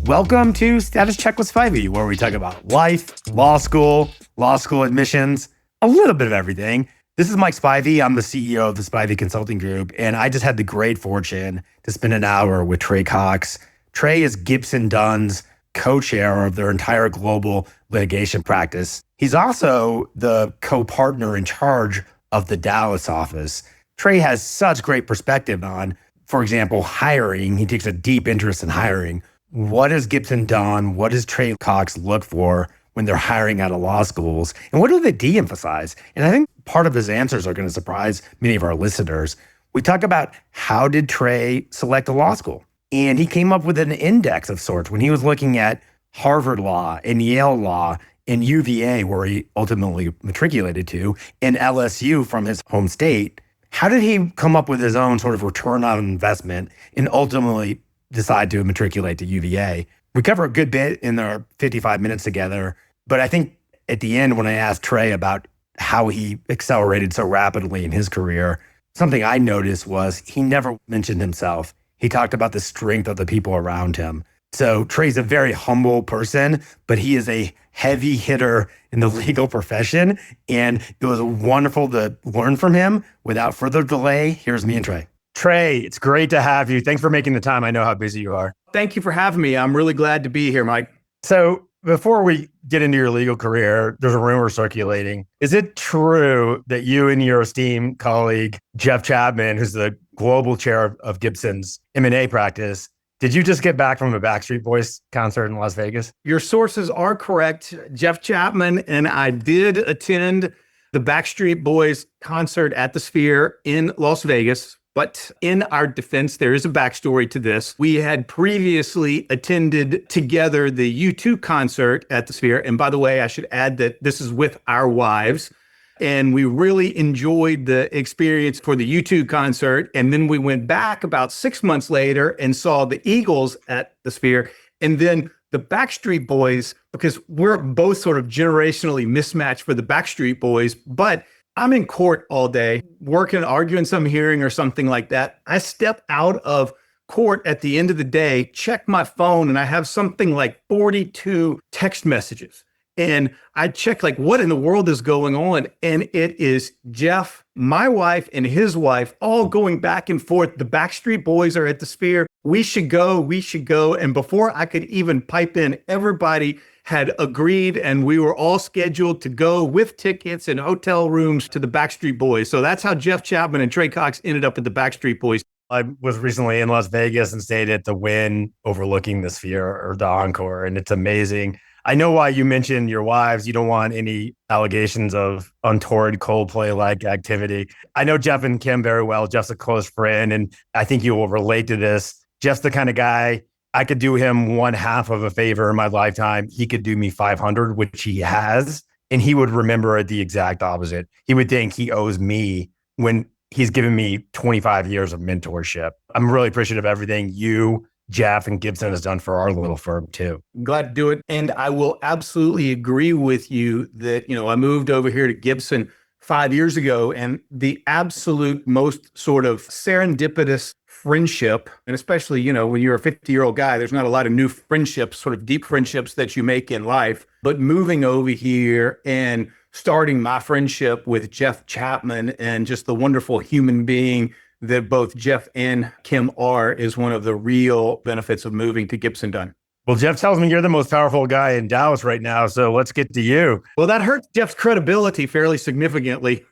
Welcome to Status Check with Spivey, where we talk about life, law school admissions, a little bit of everything. This is Mike Spivey. I'm the CEO of the Spivey Consulting Group, and I just had the great fortune to spend an hour with Trey Cox. Trey is Gibson Dunn's co-chair of their entire global litigation practice. He's also the co-partner in charge of the Dallas office. Trey has such great perspective on, for example, hiring. He takes a deep interest in hiring. What does Gibson Dunn, what does Trey Cox look for when they're hiring out of law schools? And what do they de-emphasize? And I think part of his answers are going to surprise many of our listeners. We talk about how did Trey select a law school? And he came up with an index of sorts when he was looking at Harvard Law and Yale Law and UVA, where he ultimately matriculated to, and LSU from his home state. How did he come up with his own sort of return on investment and ultimately decide to matriculate to UVA? We cover a good bit in our 55 minutes together, but I think at the end when I asked Trey about how he accelerated so rapidly in his career, something I noticed was he never mentioned himself. He talked about the strength of the people around him. So Trey's a very humble person, but he is a heavy hitter in the legal profession, and it was wonderful to learn from him. Without further delay, here's me and Trey. Trey, it's great to have you. Thanks for making the time. I know how busy you are. Thank you for having me. I'm really glad to be here, Mike. So before we get into your legal career, there's a rumor circulating. Is it true that you and your esteemed colleague, Jeff Chapman, who's the global chair of Gibson's M&A practice, did you just get back from a Backstreet Boys concert in Las Vegas? Your sources are correct. Jeff Chapman and I did attend the Backstreet Boys concert at the Sphere in Las Vegas. But in our defense, there is a backstory to this. We had previously attended together the U2 concert at the Sphere. And by the way, I should add that this is with our wives. And we really enjoyed the experience for the U2 concert. And then we went back about 6 months later and saw the Eagles at the Sphere. And then the Backstreet Boys, because we're both sort of generationally mismatched for the Backstreet Boys, but I'm in court all day, working, arguing some hearing or something like that. I step out of court at the end of the day, check my phone, and I have something like 42 text messages. And I check like, what in the world is going on? And it is Jeff, my wife, and his wife all going back and forth. The Backstreet Boys are at the Sphere. We should go. We should go. And before I could even pipe in, everybody had agreed, and we were all scheduled to go with tickets and hotel rooms to the Backstreet Boys. So that's how Jeff Chapman and Trey Cox ended up at the Backstreet Boys. I was recently in Las Vegas and stayed at the Wynn overlooking the Sphere or the Encore, and it's amazing. I know why you mentioned your wives. You don't want any allegations of untoward Coldplay-like activity. I know Jeff and Kim very well. Jeff's a close friend, and I think you will relate to this. Jeff's the kind of guy, I could do him one half of a favor in my lifetime. He could do me 500, which he has, and he would remember it the exact opposite. He would think he owes me when he's given me 25 years of mentorship. I'm really appreciative of everything you, Jeff, and Gibson has done for our little firm too. Glad to do it. And I will absolutely agree with you that, I moved over here to Gibson 5 years ago, and the absolute most sort of serendipitous friendship, and especially, when you're a 50-year-old guy, there's not a lot of new friendships, sort of deep friendships that you make in life. But moving over here and starting my friendship with Jeff Chapman and just the wonderful human being that both Jeff and Kim are is one of the real benefits of moving to Gibson Dunn. Well, Jeff tells me you're the most powerful guy in Dallas right now, so let's get to you. Well, that hurts Jeff's credibility fairly significantly.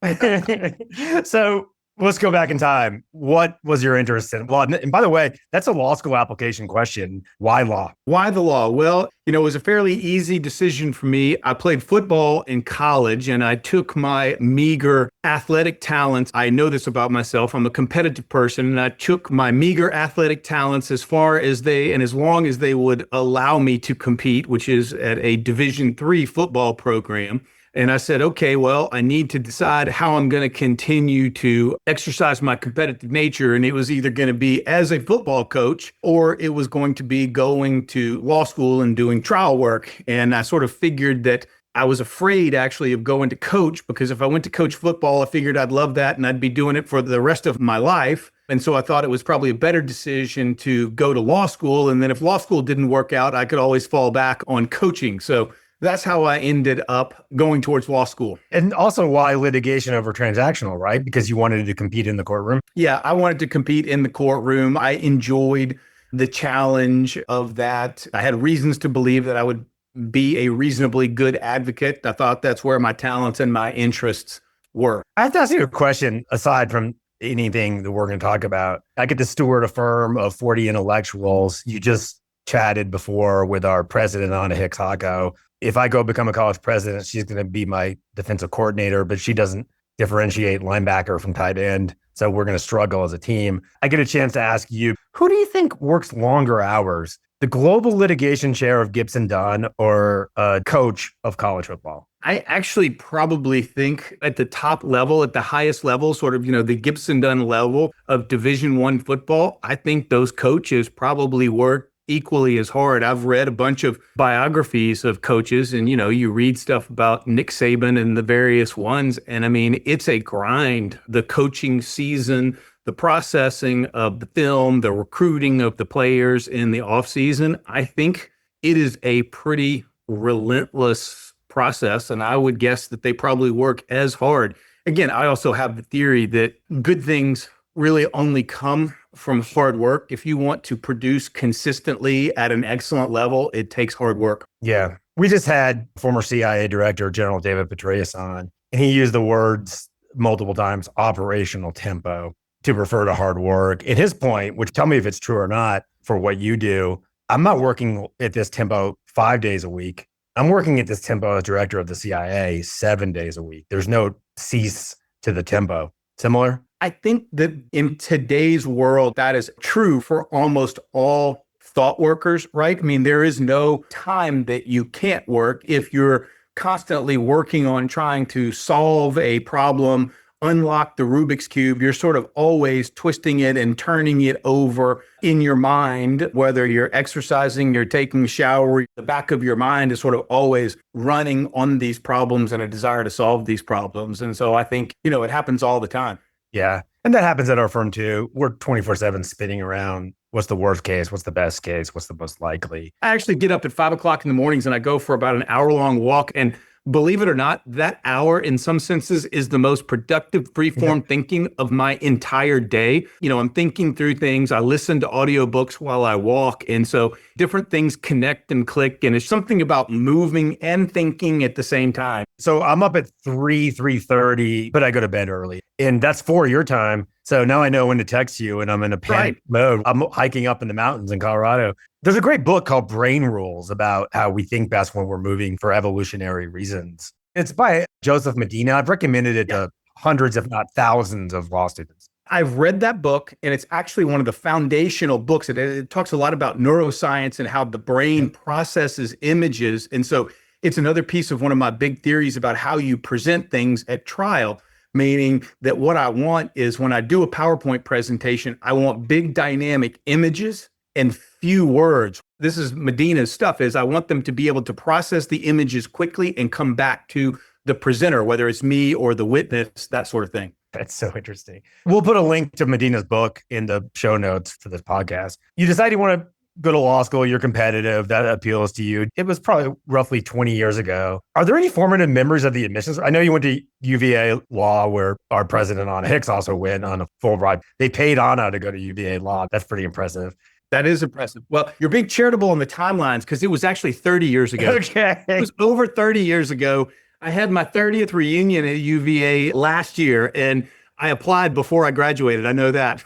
So let's go back in time. What was your interest in law? And by the way, that's a law school application question. Why law? Why the law? Well, it was a fairly easy decision for me. I played football in college, and I took my meager athletic talents. I know this about myself. I'm a competitive person, and I took my meager athletic talents as far as and as long as they would allow me to compete, which is at a Division III football program. And I said, okay, well, I need to decide how I'm going to continue to exercise my competitive nature. And it was either going to be as a football coach, or it was going to be going to law school and doing trial work. And I sort of figured that I was afraid actually of going to coach, because if I went to coach football, I figured I'd love that and I'd be doing it for the rest of my life. And so I thought it was probably a better decision to go to law school. And then if law school didn't work out, I could always fall back on coaching. So that's how I ended up going towards law school. And also why litigation over transactional, right? Because you wanted to compete in the courtroom. Yeah, I wanted to compete in the courtroom. I enjoyed the challenge of that. I had reasons to believe that I would be a reasonably good advocate. I thought that's where my talents and my interests were. I have to ask you a question aside from anything that we're going to talk about. I get to steward a firm of 40 intellectuals. You just chatted before with our president, Anna Hicks-Hacko. If I go become a college president, she's going to be my defensive coordinator, but she doesn't differentiate linebacker from tight end. So we're going to struggle as a team. I get a chance to ask you, who do you think works longer hours? The global litigation chair of Gibson Dunn or a coach of college football? I actually probably think at the top level, at the highest level, sort of, the Gibson Dunn level of Division I football, I think those coaches probably work equally as hard. I've read a bunch of biographies of coaches and, you read stuff about Nick Saban and the various ones. And I mean, it's a grind, the coaching season, the processing of the film, the recruiting of the players in the offseason. I think it is a pretty relentless process. And I would guess that they probably work as hard. Again, I also have the theory that good things really only come from hard work. If you want to produce consistently at an excellent level, it takes hard work. Yeah. We just had former CIA Director General David Petraeus on, and he used the words multiple times, operational tempo, to refer to hard work. And his point, which tell me if it's true or not for what you do, I'm not working at this tempo 5 days a week. I'm working at this tempo as director of the CIA 7 days a week. There's no cease to the tempo. Similar? I think that in today's world, that is true for almost all thought workers, right? I mean, there is no time that you can't work if you're constantly working on trying to solve a problem, unlock the Rubik's Cube. You're sort of always twisting it and turning it over in your mind, whether you're exercising, you're taking a shower, the back of your mind is sort of always running on these problems and a desire to solve these problems. And so I think, it happens all the time. Yeah. And that happens at our firm too. We're 24/7 spinning around. What's the worst case? What's the best case? What's the most likely? I actually get up at 5 o'clock in the mornings and I go for about an hour-long walk. And believe it or not, that hour in some senses is the most productive freeform thinking of my entire day. I'm thinking through things. I listen to audiobooks while I walk. And so different things connect and click. And it's something about moving and thinking at the same time. So I'm up at 3:30, but I go to bed early. And that's 4 your time. So now I know when to text you and I'm in a panic mode. I'm hiking up in the mountains in Colorado. There's a great book called Brain Rules about how we think best when we're moving for evolutionary reasons. It's by Joseph Medina. I've recommended it to hundreds, if not thousands of law students. I've read that book, and it's actually one of the foundational books. It talks a lot about neuroscience and how the brain processes images. And so it's another piece of one of my big theories about how you present things at trial, meaning that what I want is when I do a PowerPoint presentation, I want big dynamic images and few words. This is Medina's stuff, is I want them to be able to process the images quickly and come back to the presenter, whether it's me or the witness, that sort of thing. That's so interesting. We'll put a link to Medina's book in the show notes for this podcast. You decide you want to go to law school, you're competitive, that appeals to you. It was probably roughly 20 years ago. Are there any formative memories of the admissions? I know you went to UVA Law, where our president, Anna Hicks, also went on a full ride. They paid Anna to go to UVA Law. That's pretty impressive. That is impressive. Well, you're being charitable on the timelines because it was actually 30 years ago. Okay. It was over 30 years ago. I had my 30th reunion at UVA last year, and I applied before I graduated. I know that.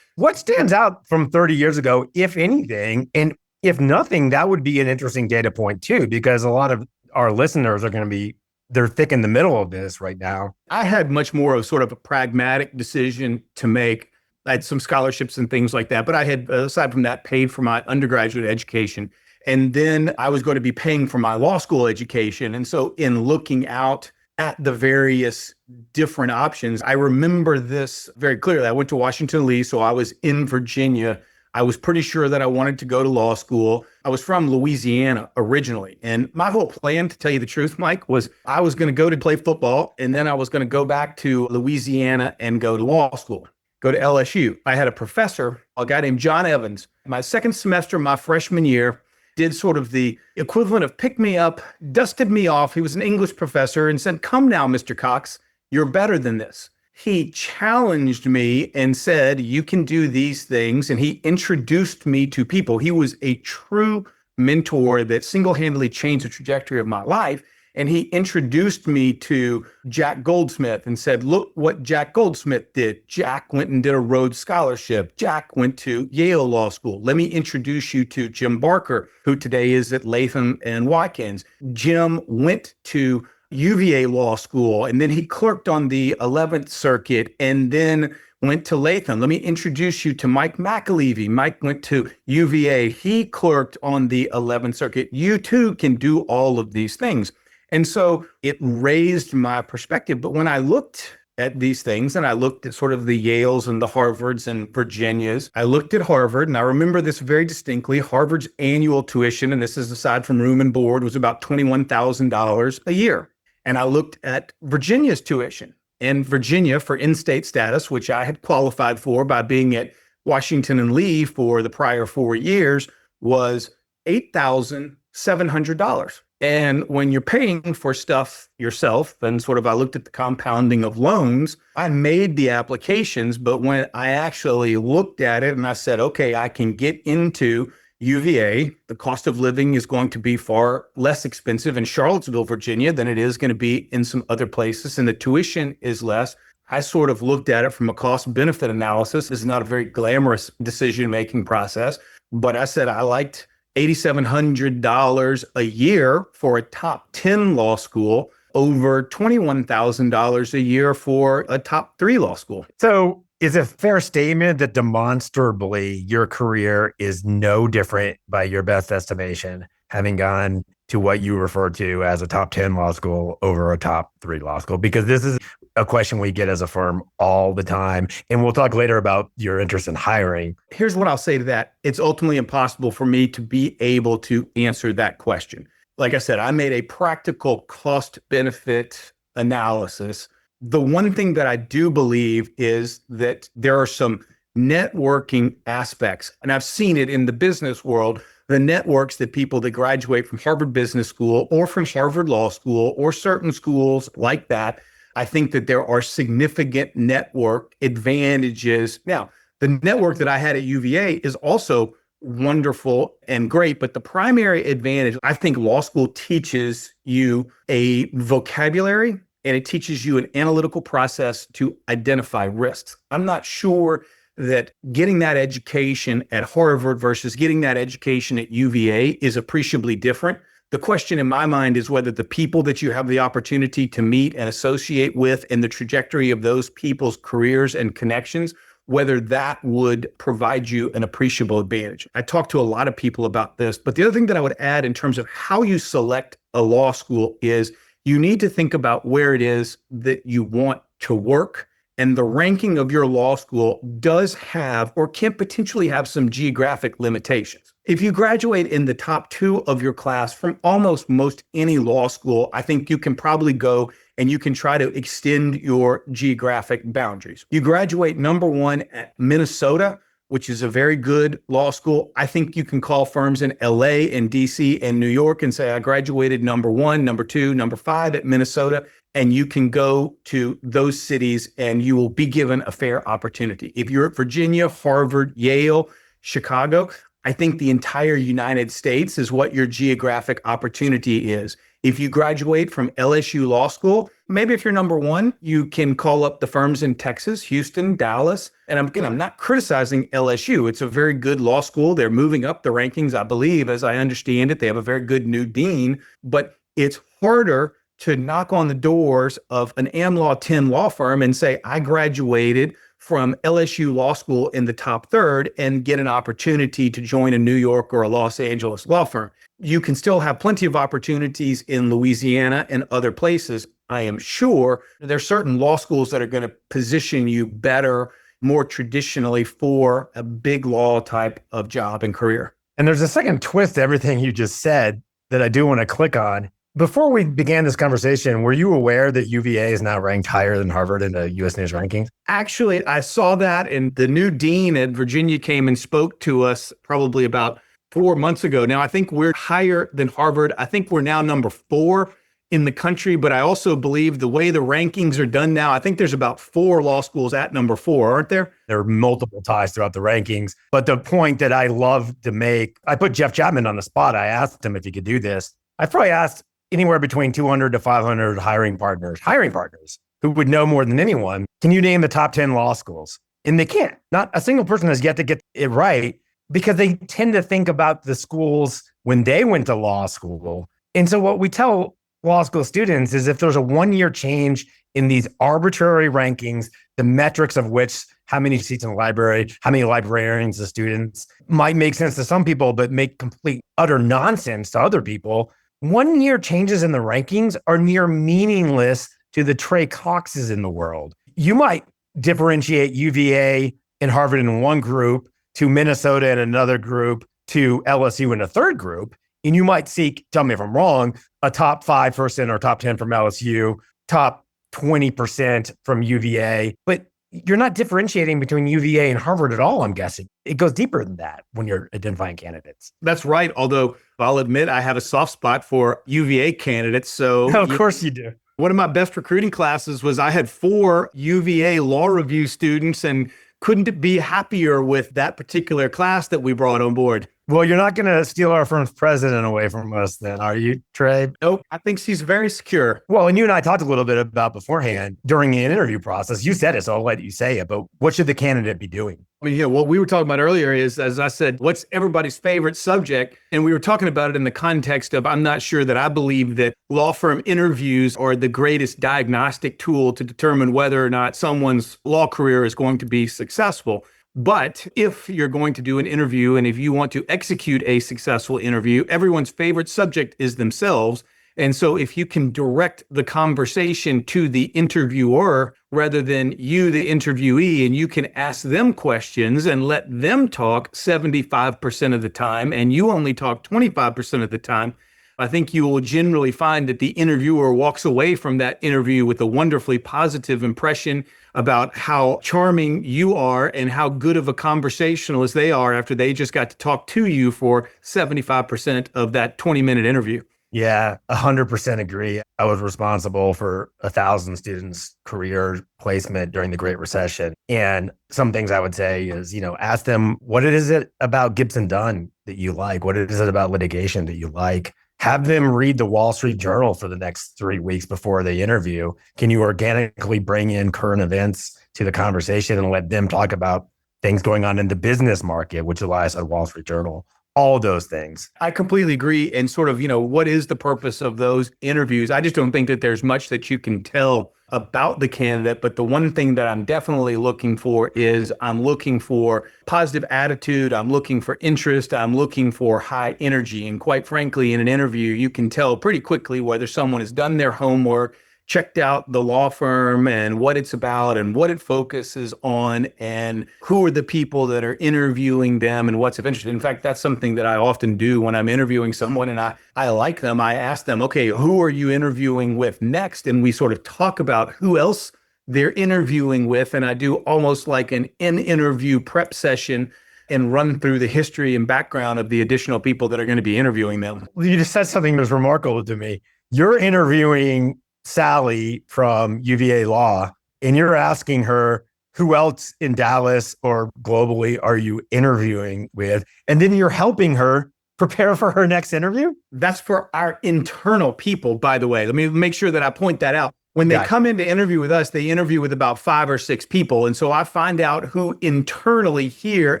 What stands out from 30 years ago, if anything? And if nothing, that would be an interesting data point too, because a lot of our listeners are going to they're thick in the middle of this right now. I had much more of sort of a pragmatic decision to make. I had some scholarships and things like that, but I had, aside from that, paid for my undergraduate education. And then I was going to be paying for my law school education. And so in looking out at the various different options, I remember this very clearly. I went to Washington Lee, so I was in Virginia. I was pretty sure that I wanted to go to law school. I was from Louisiana originally. And my whole plan, to tell you the truth, Mike, was I was going to go to play football, and then I was going to go back to Louisiana and go to law school. go to LSU. I had a professor, a guy named John Evans, my second semester, my freshman year, did sort of the equivalent of pick me up, dusted me off. He was an English professor and said, "Come now, Mr. Cox, you're better than this." He challenged me and said, "You can do these things." And he introduced me to people. He was a true mentor that single-handedly changed the trajectory of my life. And he introduced me to Jack Goldsmith and said, "Look what Jack Goldsmith did. Jack went and did a Rhodes Scholarship. Jack went to Yale Law School. Let me introduce you to Jim Barker, who today is at Latham and Watkins. Jim went to UVA Law School, and then he clerked on the 11th Circuit and then went to Latham. Let me introduce you to Mike McAlevey. Mike went to UVA. He clerked on the 11th Circuit. You too can do all of these things." And so it raised my perspective. But when I looked at these things and I looked at sort of the Yales and the Harvards and Virginias, I looked at Harvard, and I remember this very distinctly. Harvard's annual tuition, and this is aside from room and board, was about $21,000 a year. And I looked at Virginia's tuition. And Virginia, for in-state status, which I had qualified for by being at Washington and Lee for the prior 4 years, was $8,700. And when you're paying for stuff yourself, and sort of I looked at the compounding of loans, I made the applications, but when I actually looked at it and I said, okay, I can get into UVA, the cost of living is going to be far less expensive in Charlottesville, Virginia, than it is going to be in some other places, and the tuition is less. I sort of looked at it from a cost-benefit analysis. It's not a very glamorous decision-making process, but I said I liked $8,700 a year for a top 10 law school over $21,000 a year for a top 3 law school. So is it a fair statement that demonstrably your career is no different by your best estimation, having gone to what you refer to as a top 10 law school over a top 3 law school? Because this is a question we get as a firm all the time. And we'll talk later about your interest in hiring. Here's what I'll say to that. It's ultimately impossible for me to be able to answer that question. Like I said, I made a practical cost-benefit analysis. The one thing that I do believe is that there are some networking aspects, and I've seen it in the business world, the networks that people that graduate from Harvard Business School or from Harvard Law School or certain schools like that. I think that there are significant network advantages. Now, the network that I had at UVA is also wonderful and great, but the primary advantage, I think law school teaches you a vocabulary and it teaches you an analytical process to identify risks. I'm not sure that getting that education at Harvard versus getting that education at UVA is appreciably different. The question in my mind is whether the people that you have the opportunity to meet and associate with and the trajectory of those people's careers and connections, whether that would provide you an appreciable advantage. I talk to a lot of people about this, but the other thing that I would add in terms of how you select a law school is you need to think about where it is that you want to work. And the ranking of your law school does have or can potentially have some geographic limitations. If you graduate in the top 2 of your class from almost most any law school, I think you can probably go and you can try to extend your geographic boundaries. You graduate number 1 at Minnesota, which is a very good law school. I think you can call firms in LA and DC and New York and say, I graduated number 1, number 2, number 5 at Minnesota. And you can go to those cities and you will be given a fair opportunity. If you're at Virginia, Harvard, Yale, Chicago, I think the entire United States is what your geographic opportunity is. If you graduate from LSU Law School, maybe if you're number 1, you can call up the firms in Texas, Houston, Dallas. And I'm not criticizing LSU. It's a very good law school. They're moving up the rankings, I believe, as I understand it. They have a very good new dean, but it's harder to knock on the doors of an AmLaw 10 law firm and say, I graduated from LSU Law School in the top 3rd and get an opportunity to join a New York or a Los Angeles law firm. You can still have plenty of opportunities in Louisiana and other places. I am sure there are certain law schools that are going to position you better, more traditionally for a big law type of job and career. And there's a second twist to everything you just said that I do want to click on. Before we began this conversation, were you aware that UVA is now ranked higher than Harvard in the U.S. News rankings? Actually, I saw that, and the new dean at Virginia came and spoke to us probably about 4 months ago. Now, I think we're higher than Harvard. I think we're now number 4 in the country, but I also believe the way the rankings are done now, I think there's about 4 law schools at number 4, aren't there? There are multiple ties throughout the rankings. But the point that I love to make, I put Jeff Chapman on the spot. I asked him if he could do this. I probably asked anywhere between 200 to 500 hiring partners who would know more than anyone. Can you name the top 10 law schools? And they can't. Not a single person has yet to get it right because they tend to think about the schools when they went to law school. And so what we tell law school students is if there's a 1-year change in these arbitrary rankings, the metrics of which, how many seats in the library, how many librarians the students, might make sense to some people, but make complete, utter nonsense to other people. 1-year changes in the rankings are near meaningless to the Trey Coxes in the world. You might differentiate UVA and Harvard in one group, to Minnesota in another group, to LSU in a third group. And you might seek, tell me if I'm wrong, a top 5% or top 10 from LSU, top 20% from UVA. But you're not differentiating between UVA and Harvard at all, I'm guessing. It goes deeper than that when you're identifying candidates. That's right. Although I'll admit I have a soft spot for UVA candidates. So of course you do. One of my best recruiting classes was I had 4 UVA law review students and couldn't be happier with that particular class that we brought on board. Well, you're not going to steal our firm's president away from us then, are you, Trey? Nope. I think she's very secure. Well, and you and I talked a little bit about beforehand during the interview process. You said it, so I'll let you say it, but what should the candidate be doing? I mean, what we were talking about earlier is, as I said, what's everybody's favorite subject? And we were talking about it in the context of, I'm not sure that I believe that law firm interviews are the greatest diagnostic tool to determine whether or not someone's law career is going to be successful. But if you're going to do an interview and if you want to execute a successful interview, everyone's favorite subject is themselves. And so if you can direct the conversation to the interviewer rather than you, the interviewee, and you can ask them questions and let them talk 75% of the time and you only talk 25% of the time, I think you will generally find that the interviewer walks away from that interview with a wonderfully positive impression about how charming you are and how good of a conversationalist they are after they just got to talk to you for 75% of that 20-minute interview. Yeah, 100% agree. I was responsible for 1,000 students' career placement during the Great Recession. And some things I would say is, ask them, what is it about Gibson Dunn that you like? What is it about litigation that you like? Have them read the Wall Street Journal for the next 3 weeks before they interview. Can you organically bring in current events to the conversation and let them talk about things going on in the business market, which relies on Wall Street Journal? All those things. I completely agree. And sort of, what is the purpose of those interviews? I just don't think that there's much that you can tell about the candidate. But the one thing that I'm definitely looking for is I'm looking for positive attitude. I'm looking for interest. I'm looking for high energy. And quite frankly, in an interview, you can tell pretty quickly whether someone has done their homework, checked out the law firm and what it's about and what it focuses on and who are the people that are interviewing them and what's of interest. In fact, that's something that I often do when I'm interviewing someone and I like them. I ask them, okay, who are you interviewing with next? And we sort of talk about who else they're interviewing with. And I do almost like an in-interview prep session and run through the history and background of the additional people that are going to be interviewing them. Well, you just said something that was remarkable to me. You're interviewing Sally from UVA Law, and you're asking her, who else in Dallas or globally are you interviewing with? And then you're helping her prepare for her next interview? That's for our internal people, by the way. Let me make sure that I point that out. When they come in to interview with us, they interview with about 5 or 6 people. And so I find out who internally here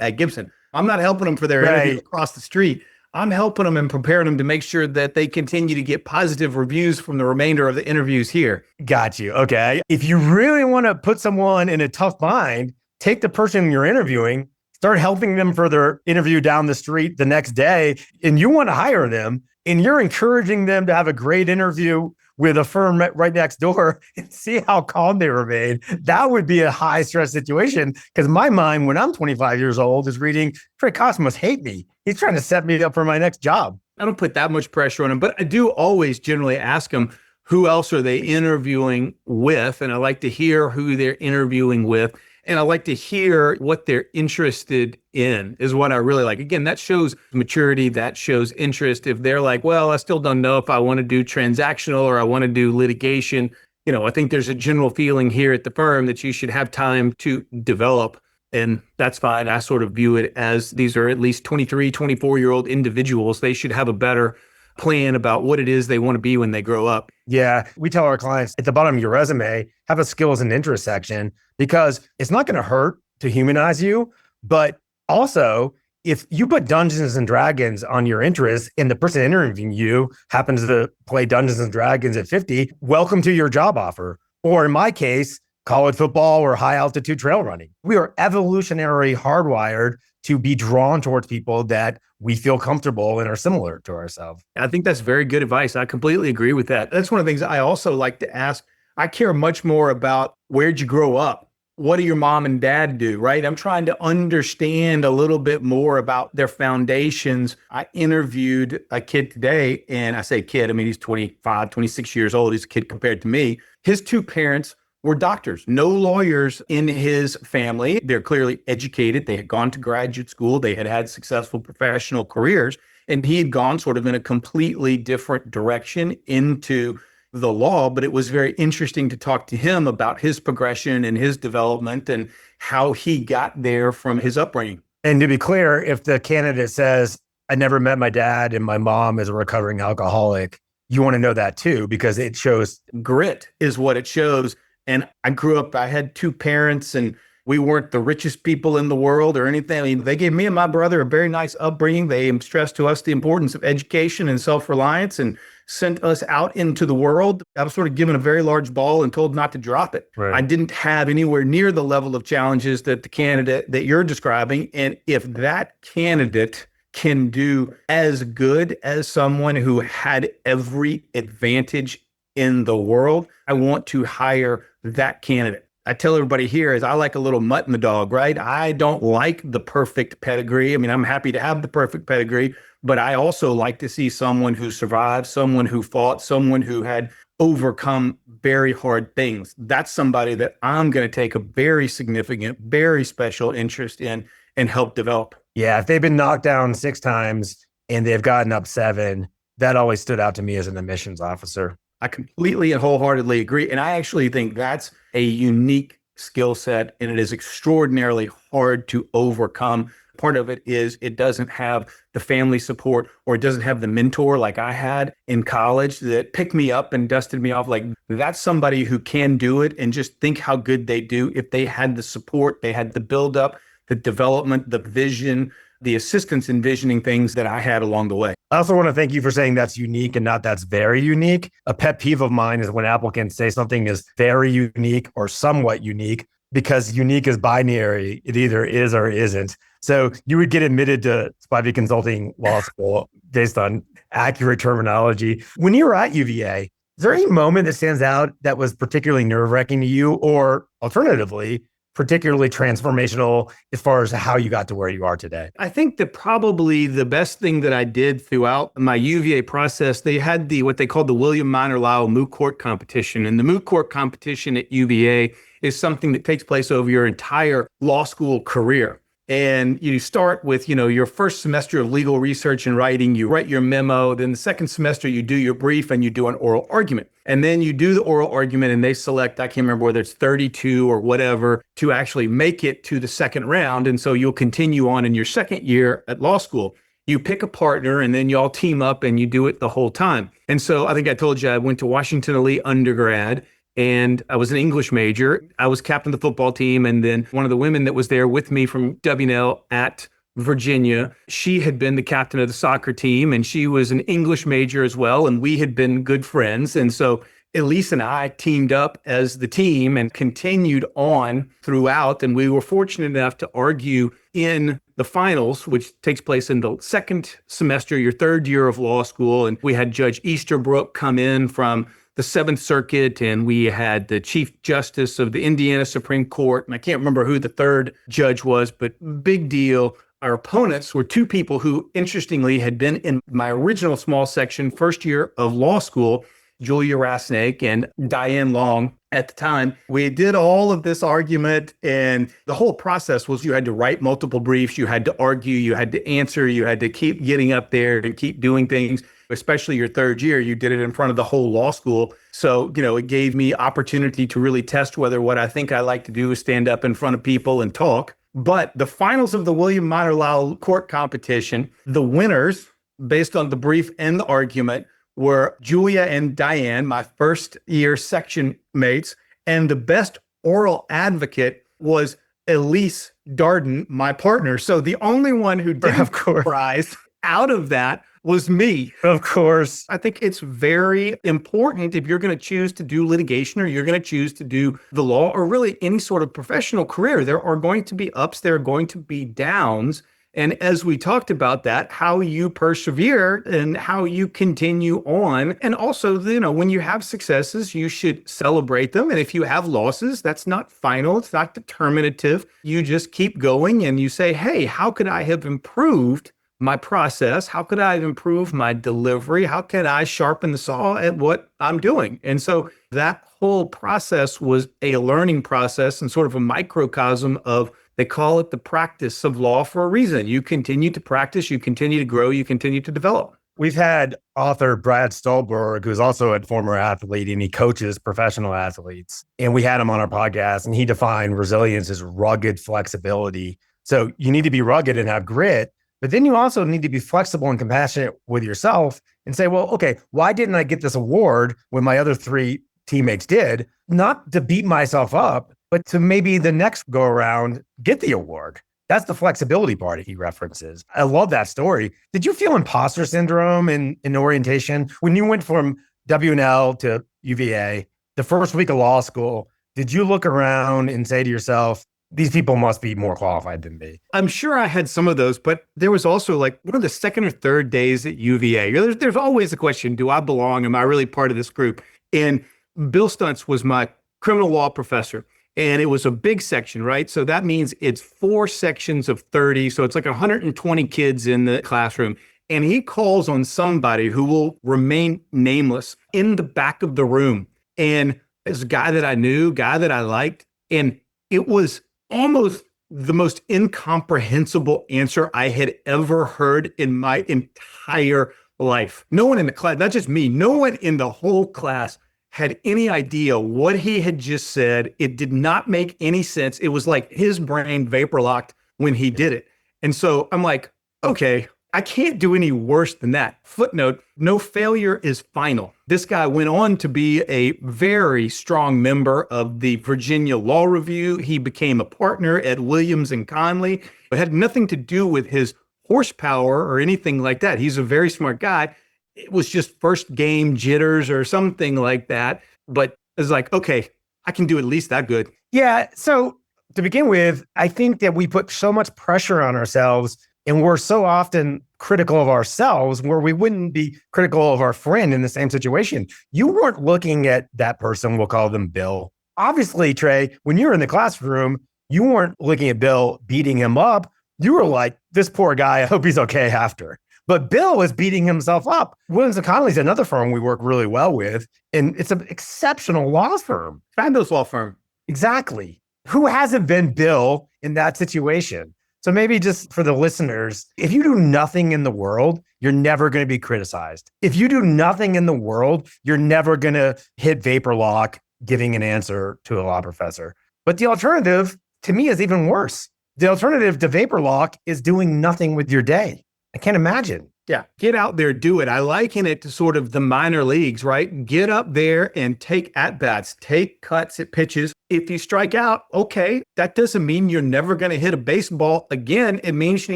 at Gibson. I'm not helping them for their interview across the street. I'm helping them and preparing them to make sure that they continue to get positive reviews from the remainder of the interviews here. Got you. Okay. If you really want to put someone in a tough bind, take the person you're interviewing, start helping them for their interview down the street the next day, and you want to hire them, and you're encouraging them to have a great interview with a firm right next door and see how calm they remain. That would be a high stress situation because my mind, when I'm 25 years old, is reading, Trey Cox must hate me. He's trying to set me up for my next job. I don't put that much pressure on them, but I do always generally ask them, who else are they interviewing with? And I like to hear who they're interviewing with. And I like to hear what they're interested in is what I really like. Again, that shows maturity, that shows interest. If they're like, well, I still don't know if I want to do transactional or I want to do litigation, I think there's a general feeling here at the firm that you should have time to develop. And that's fine. I sort of view it as these are at least 23, 24-year-old individuals. They should have a better plan about what it is they want to be when they grow up. Yeah. We tell our clients at the bottom of your resume, have a skills and interest section because it's not going to hurt to humanize you. But also, if you put Dungeons and Dragons on your interests and the person interviewing you happens to play Dungeons and Dragons at 50, welcome to your job offer. Or in my case, college football or high altitude trail running. We are evolutionarily hardwired to be drawn towards people that we feel comfortable and are similar to ourselves. I think that's very good advice. I completely agree with that. That's one of the things I also like to ask. I care much more about where'd you grow up? What do your mom and dad do, right? I'm trying to understand a little bit more about their foundations. I interviewed a kid today, and I say kid, I mean, he's 25, 26 years old. He's a kid compared to me. His two parents were doctors, no lawyers in his family. They're clearly educated. They had gone to graduate school. They had had successful professional careers, and he had gone sort of in a completely different direction into the law. But it was very interesting to talk to him about his progression and his development and how he got there from his upbringing. And to be clear, if the candidate says, I never met my dad and my mom is a recovering alcoholic, you want to know that too, because it shows grit is what it shows. And I grew up, I had two parents and we weren't the richest people in the world or anything. I mean, they gave me and my brother a very nice upbringing. They stressed to us the importance of education and self-reliance and sent us out into the world. I was sort of given a very large ball and told not to drop it. Right. I didn't have anywhere near the level of challenges that the candidate that you're describing. And if that candidate can do as good as someone who had every advantage in the world, I want to hire that candidate. I tell everybody here is I like a little mutt in the dog, right? I don't like the perfect pedigree. I mean, I'm happy to have the perfect pedigree, but I also like to see someone who survived, someone who fought, someone who had overcome very hard things. That's somebody that I'm going to take a very significant, very special interest in and help develop. Yeah, if they've been knocked down 6 times and they've gotten up 7, that always stood out to me as an admissions officer. I completely and wholeheartedly agree. And I actually think that's a unique skill set, and it is extraordinarily hard to overcome. Part of it is it doesn't have the family support, or it doesn't have the mentor like I had in college that picked me up and dusted me off. Like, that's somebody who can do it, and just think how good they do if they had the support, they had the buildup, the development, the vision, the assistance in visioning things that I had along the way. I also want to thank you for saying that's unique and not that's very unique. A pet peeve of mine is when applicants say something is very unique or somewhat unique, because unique is binary. It either is or isn't. So you would get admitted to Spivey Consulting Law School based on accurate terminology. When you were at UVA, is there any moment that stands out that was particularly nerve-wracking to you, or alternatively, particularly transformational as far as how you got to where you are today? I think that probably the best thing that I did throughout my UVA process, they had what they called the William Minor Lyle moot court competition. And the moot court competition at UVA is something that takes place over your entire law school career. And you start with, your first semester of legal research and writing, you write your memo. Then the second semester, you do your brief and you do an oral argument. And then you do the oral argument and they select, I can't remember whether it's 32 or whatever, to actually make it to the second round. And so you'll continue on in your second year at law school. You pick a partner and then y'all team up and you do it the whole time. And so I think I told you I went to Washington Lee undergrad. And I was an English major. I was captain of the football team. And then one of the women that was there with me from WNL at Virginia, she had been the captain of the soccer team, and she was an English major as well. And we had been good friends. And so Elise and I teamed up as the team and continued on throughout. And we were fortunate enough to argue in the finals, which takes place in the second semester, your third year of law school. And we had Judge Easterbrook come in from the Seventh Circuit, and we had the Chief Justice of the Indiana Supreme Court. And I can't remember who the third judge was, but big deal. Our opponents were two people who, interestingly, had been in my original small section first year of law school, Julia Rasnick and Diane Long at the time. We did all of this argument, and the whole process was you had to write multiple briefs, you had to argue, you had to answer, you had to keep getting up there and keep doing things. Especially your third year, you did it in front of the whole law school. So, it gave me opportunity to really test whether what I think I like to do is stand up in front of people and talk. But the finals of the William Minor Law Court competition, the winners, based on the brief and the argument, were Julia and Diane, my first year section mates, and the best oral advocate was Elise Darden, my partner. So the only one who didn't have prize out of that was me. Of course. I think it's very important if you're going to choose to do litigation or you're going to choose to do the law or really any sort of professional career. There are going to be ups, there are going to be downs. And as we talked about that, how you persevere and how you continue on. And also, when you have successes, you should celebrate them. And if you have losses, that's not final. It's not determinative. You just keep going and you say, hey, how could I have improved my process? How could I have improved my delivery? How can I sharpen the saw at what I'm doing? And so that whole process was a learning process and sort of a microcosm of, they call it the practice of law for a reason. You continue to practice, you continue to grow, you continue to develop. We've had author Brad Stolberg, who's also a former athlete, and he coaches professional athletes. And we had him on our podcast, and he defined resilience as rugged flexibility. So you need to be rugged and have grit, but then you also need to be flexible and compassionate with yourself and say, well, okay, why didn't I get this award when my other three teammates did? Not to beat myself up, but to maybe the next go around get the award. That's the flexibility part he references. I love that story. Did you feel imposter syndrome in orientation? When you went from W&L to UVA, the first week of law school, did you look around and say to yourself, these people must be more qualified than me? I'm sure I had some of those, but there was also one of the second or third days at UVA. There's always a question, do I belong? Am I really part of this group? And Bill Stuntz was my criminal law professor. And it was a big section, right? So that means it's 4 sections of 30. So it's like 120 kids in the classroom. And he calls on somebody who will remain nameless in the back of the room. And it's a guy that I knew, guy that I liked. And it was almost the most incomprehensible answer I had ever heard in my entire life. No one in the class, not just me, no one in the whole class had any idea what he had just said. It did not make any sense. It was like his brain vapor locked when he did it. And so I'm like, okay, I can't do any worse than that. Footnote, no failure is final. This guy went on to be a very strong member of the Virginia Law Review. He became a partner at Williams and Conley. It had nothing to do with his horsepower or anything like that. He's a very smart guy. It was just first game jitters or something like that. But it's like, okay, I can do at least that good. Yeah. So to begin with, I think that we put so much pressure on ourselves and we're so often critical of ourselves where we wouldn't be critical of our friend in the same situation. You weren't looking at that person, we'll call them Bill. Obviously, Trey, when you're in the classroom, you weren't looking at Bill beating him up. You were like, this poor guy, I hope he's okay after. But Bill was beating himself up. Williams & Connolly is another firm we work really well with, and it's an exceptional law firm. Fabulous law firm. Exactly. Who hasn't been Bill in that situation? So maybe just for the listeners, if you do nothing in the world, you're never going to be criticized. If you do nothing in the world, you're never going to hit vapor lock giving an answer to a law professor. But the alternative, to me, is even worse. The alternative to vapor lock is doing nothing with your day. I can't imagine. Yeah. Get out there, do it. I liken it to sort of the minor leagues, right? Get up there and take at-bats, take cuts at pitches. If you strike out, okay, that doesn't mean you're never going to hit a baseball again. It means you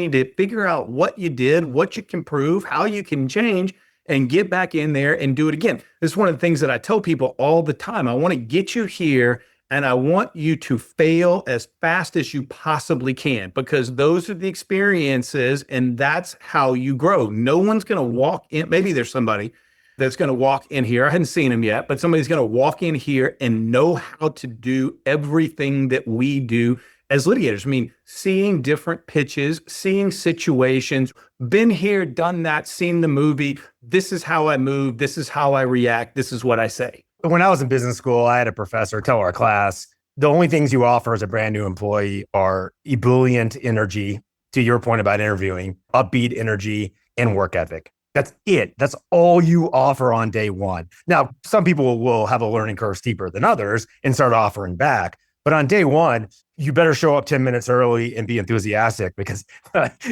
need to figure out what you did, what you can prove, how you can change, and get back in there and do it again. This is one of the things that I tell people all the time. I want to get you here and I want you to fail as fast as you possibly can, because those are the experiences and that's how you grow. No one's going to walk in. Maybe there's somebody that's going to walk in here. I hadn't seen him yet, but somebody's going to walk in here and know how to do everything that we do as litigators. I mean, seeing different pitches, seeing situations, been here, done that, seen the movie. This is how I move. This is how I react. This is what I say. When I was in business school, I had a professor tell our class, the only things you offer as a brand new employee are ebullient energy, to your point about interviewing, upbeat energy, and work ethic. That's it. That's all you offer on day one. Now, some people will have a learning curve steeper than others and start offering back. But on day one, you better show up 10 minutes early and be enthusiastic because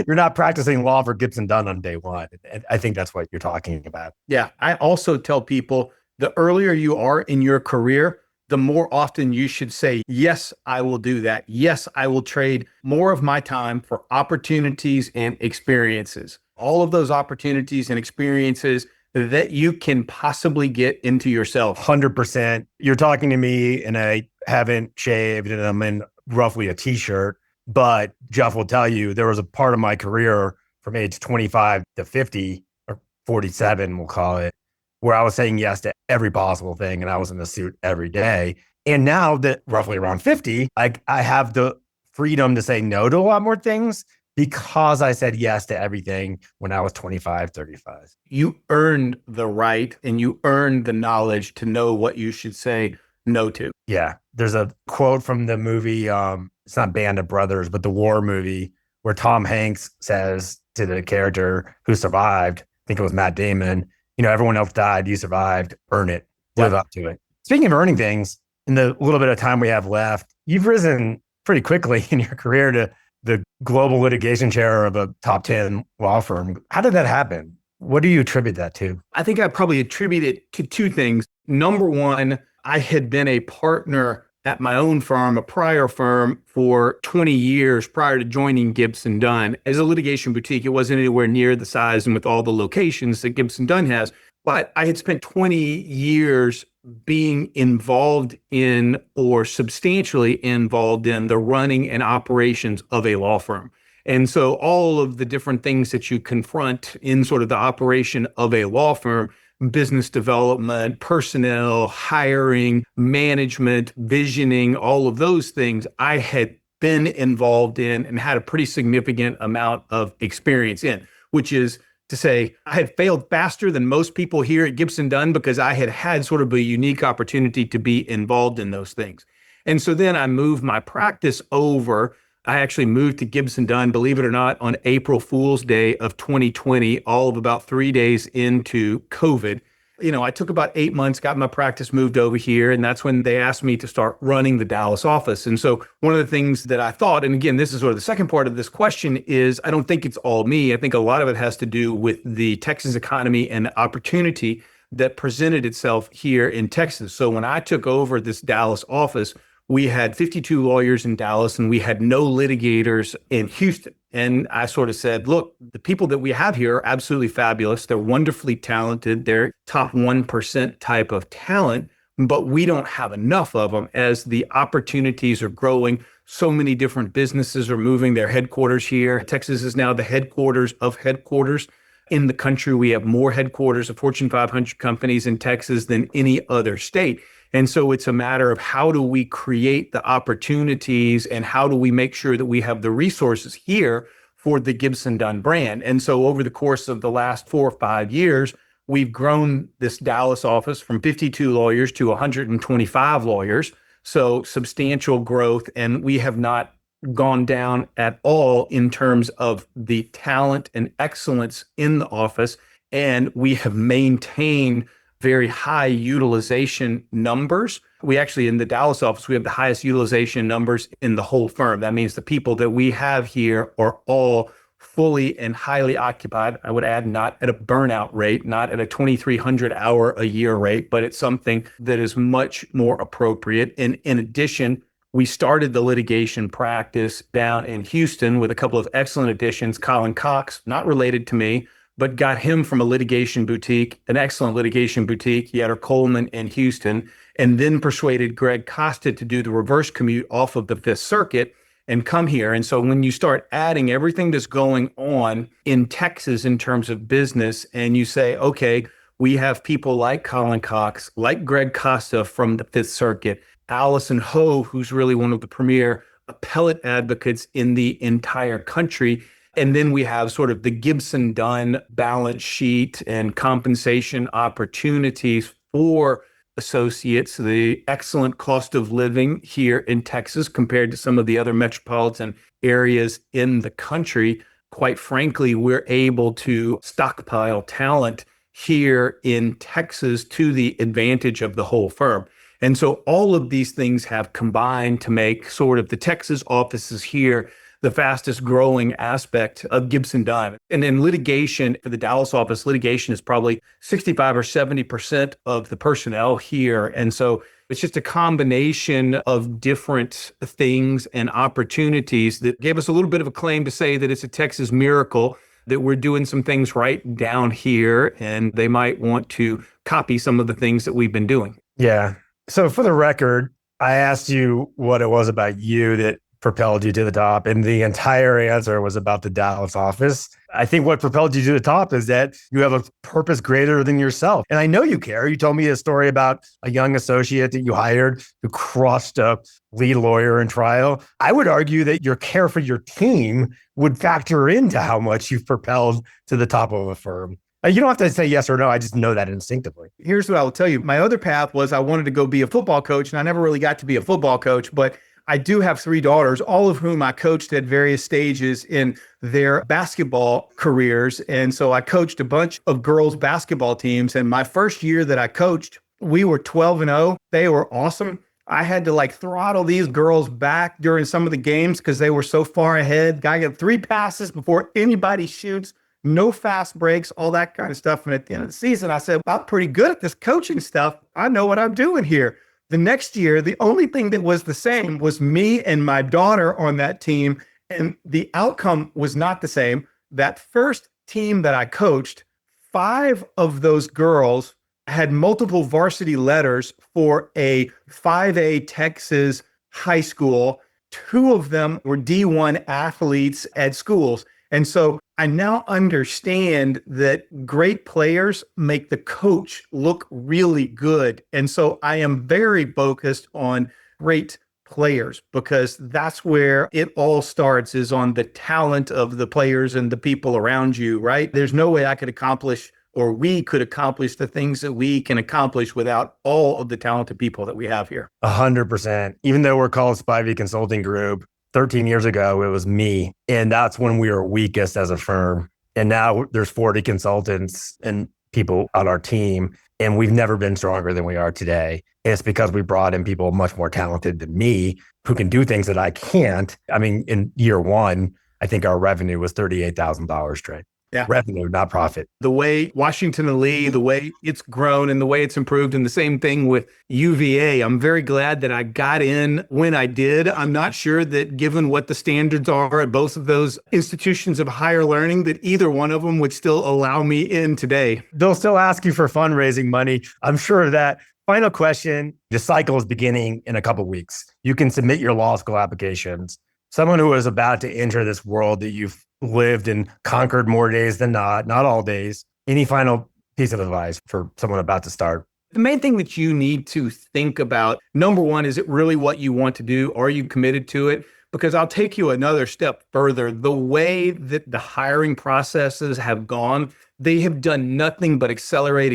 you're not practicing law for Gibson Dunn on day one. And I think that's what you're talking about. Yeah. I also tell people the earlier you are in your career, the more often you should say, yes, I will do that. Yes, I will trade more of my time for opportunities and experiences. All of those opportunities and experiences that you can possibly get into yourself. 100%. You're talking to me and I haven't shaved and I'm in roughly a t-shirt, but Jeff will tell you there was a part of my career from age 25 to 50 or 47, we'll call it, where I was saying yes to every possible thing and I was in a suit every day. And now that roughly around 50, I have the freedom to say no to a lot more things because I said yes to everything when I was 25, 35. You earned the right and you earned the knowledge to know what you should say no to. Yeah. There's a quote from the movie, it's not Band of Brothers, but the war movie, where Tom Hanks says to the character who survived, I think it was Matt Damon, everyone else died, you survived, earn it, live up to it. Speaking of earning things, in the little bit of time we have left, you've risen pretty quickly in your career to the global litigation chair of a top 10 law firm. How did that happen? What do you attribute that to? I think I probably attribute it to two things. Number one, I had been a partner at my own firm, a prior firm, for 20 years prior to joining Gibson Dunn. As a litigation boutique, it wasn't anywhere near the size and with all the locations that Gibson Dunn has. But I had spent 20 years being involved in or substantially involved in the running and operations of a law firm. And so all of the different things that you confront in sort of the operation of a law firm, business development, personnel, hiring, management, visioning, all of those things, I had been involved in and had a pretty significant amount of experience in, which is to say I had failed faster than most people here at Gibson Dunn because I had had sort of a unique opportunity to be involved in those things. And so then I moved my practice over. I actually moved to Gibson Dunn, believe it or not, on April Fool's Day of 2020, all of about 3 days into COVID. I took about 8 months, got my practice moved over here, and that's when they asked me to start running the Dallas office. And so one of the things that I thought, and again, this is sort of the second part of this question, is I don't think it's all me. I think a lot of it has to do with the Texas economy and the opportunity that presented itself here in Texas. So when I took over this Dallas office, we had 52 lawyers in Dallas and we had no litigators in Houston. And I sort of said, look, the people that we have here are absolutely fabulous. They're wonderfully talented. They're top 1% type of talent, but we don't have enough of them as the opportunities are growing. So many different businesses are moving their headquarters here. Texas is now the headquarters of headquarters in the country. We have more headquarters of Fortune 500 companies in Texas than any other state. And so it's a matter of how do we create the opportunities and how do we make sure that we have the resources here for the Gibson Dunn brand. And so over the course of the last 4 or 5 years, we've grown this Dallas office from 52 lawyers to 125 lawyers. So substantial growth. And we have not gone down at all in terms of the talent and excellence in the office. And we have maintained very high utilization numbers. We actually, in the Dallas office, we have the highest utilization numbers in the whole firm. That means the people that we have here are all fully and highly occupied. I would add, not at a burnout rate, not at a 2,300 hour a year rate, but it's something that is much more appropriate. And in addition, we started the litigation practice down in Houston with a couple of excellent additions. Colin Cox, not related to me, but got him from a litigation boutique, an excellent litigation boutique, Yetter Coleman in Houston, and then persuaded Greg Costa to do the reverse commute off of the Fifth Circuit and come here. And so when you start adding everything that's going on in Texas in terms of business, and you say, okay, We have people like Colin Cox, like Greg Costa from the Fifth Circuit, Allison Ho, who's really one of the premier appellate advocates in the entire country. And then we have sort of the Gibson Dunn balance sheet and compensation opportunities for associates, the excellent cost of living here in Texas compared to some of the other metropolitan areas in the country. Quite frankly, we're able to stockpile talent here in Texas to the advantage of the whole firm. And so all of these things have combined to make sort of the Texas offices here the fastest growing aspect of Gibson Dunn. And in litigation, for the Dallas office, litigation is probably 65 or 70% of the personnel here. And so it's just a combination of different things and opportunities that gave us a little bit of a claim to say that it's a Texas miracle, that we're doing some things right down here, and they might want to copy some of the things that we've been doing. Yeah. So for the record, I asked you what it was about you that propelled you to the top, and the entire answer was about the Dallas office. I think what propelled you to the top is that you have a purpose greater than yourself. And I know you care. You told me a story about a young associate that you hired who crushed a lead lawyer in trial. I would argue that your care for your team would factor into how much you've propelled to the top of a firm. You don't have to say yes or no. I just know that instinctively. Here's what I will tell you. My other path was I wanted to go be a football coach, and I never really got to be a football coach, but I do have 3 daughters, all of whom I coached at various stages in their basketball careers. And so I coached a bunch of girls' basketball teams. And my first year that I coached, we were 12-0. They were awesome. I had to throttle these girls back during some of the games because they were so far ahead. I got 3 passes before anybody shoots, no fast breaks, all that kind of stuff. And at the end of the season, I said, I'm pretty good at this coaching stuff. I know what I'm doing here. The next year, the only thing that was the same was me and my daughter on that team, and the outcome was not the same. That first team that I coached, 5 of those girls had multiple varsity letters for a 5A Texas high school. 2 of them were D1 athletes at schools. And so I now understand that great players make the coach look really good. And so I am very focused on great players because that's where it all starts, is on the talent of the players and the people around you, right? There's no way I could accomplish, or we could accomplish, the things that we can accomplish without all of the talented people that we have here. 100%. Even though we're called Spivey Consulting Group, 13 years ago, it was me. And that's when we were weakest as a firm. And now there's 40 consultants and people on our team. And we've never been stronger than we are today. And it's because we brought in people much more talented than me who can do things that I can't. I mean, in year 1, I think our revenue was $38,000, Trey. Yeah. Revenue, not profit. The way Washington and Lee, the way it's grown and the way it's improved, and the same thing with UVA. I'm very glad that I got in when I did. I'm not sure that, given what the standards are at both of those institutions of higher learning, that either one of them would still allow me in today. They'll still ask you for fundraising money. I'm sure of that. Final question. The cycle is beginning in a couple of weeks. You can submit your law school applications. Someone who is about to enter this world that you've lived and conquered more days than not all days. Any final piece of advice for someone about to start? The main thing that you need to think about, number one, is it really what you want to do? Are you committed to it? Because I'll take you another step further. The way that the hiring processes have gone, they have done nothing but accelerate.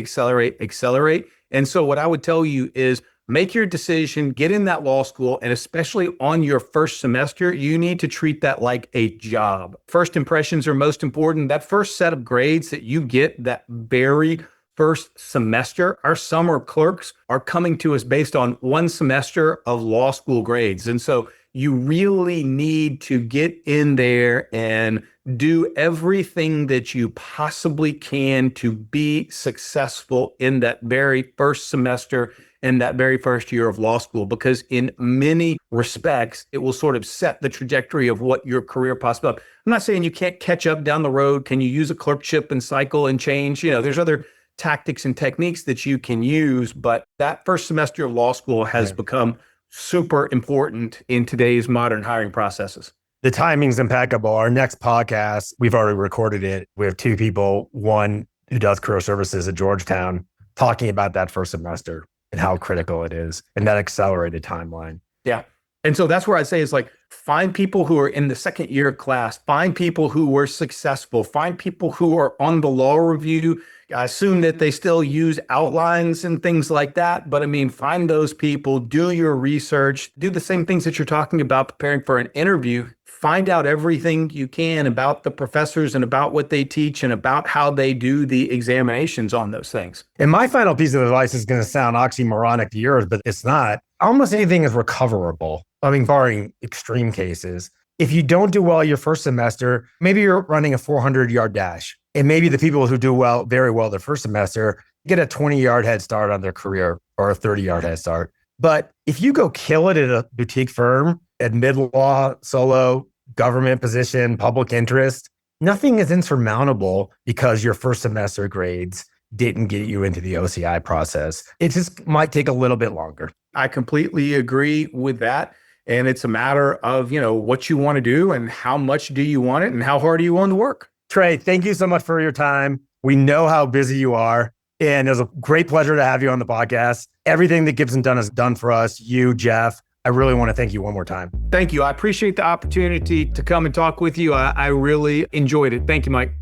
And so what I would tell you is, make your decision, get in that law school, and especially on your first semester, you need to treat that like a job. First impressions are most important. That first set of grades that you get that very first semester, our summer clerks are coming to us based on 1 semester of law school grades. And so you really need to get in there and do everything that you possibly can to be successful in that very first semester, in that very first year of law school, because in many respects, it will sort of set the trajectory of what your career possibility. I'm not saying you can't catch up down the road. Can you use a clerkship and cycle and change? There's other tactics and techniques that you can use, but that first semester of law school has become super important in today's modern hiring processes. The timing's impeccable. Our next podcast, we've already recorded it. We have 2 people, one who does career services at Georgetown, talking about that first semester and how critical it is and that accelerated timeline. Yeah. And so that's where I say is like, find people who are in the second year class, find people who were successful, find people who are on the law review. I assume that they still use outlines and things like that. But I mean, find those people, do your research, do the same things that you're talking about preparing for an interview. Find out everything you can about the professors and about what they teach and about how they do the examinations on those things. And my final piece of advice is going to sound oxymoronic to yours, but it's not. Almost anything is recoverable. I mean, barring extreme cases. If you don't do well your first semester, maybe you're running a 400-yard dash. And maybe the people who do well, very well their first semester, get a 20-yard head start on their career or a 30-yard head start. But if you go kill it at a boutique firm, at mid-law, solo, government position, public interest, nothing is insurmountable because your first semester grades didn't get you into the OCI process. It just might take a little bit longer. I completely agree with that. And it's a matter of, what you want to do and how much do you want it and how hard are you willing to work. Trey, thank you so much for your time. We know how busy you are. And it was a great pleasure to have you on the podcast. Everything that Gibson Dunn has done for us, you, Jeff, I really want to thank you one more time. Thank you. I appreciate the opportunity to come and talk with you. I really enjoyed it. Thank you, Mike.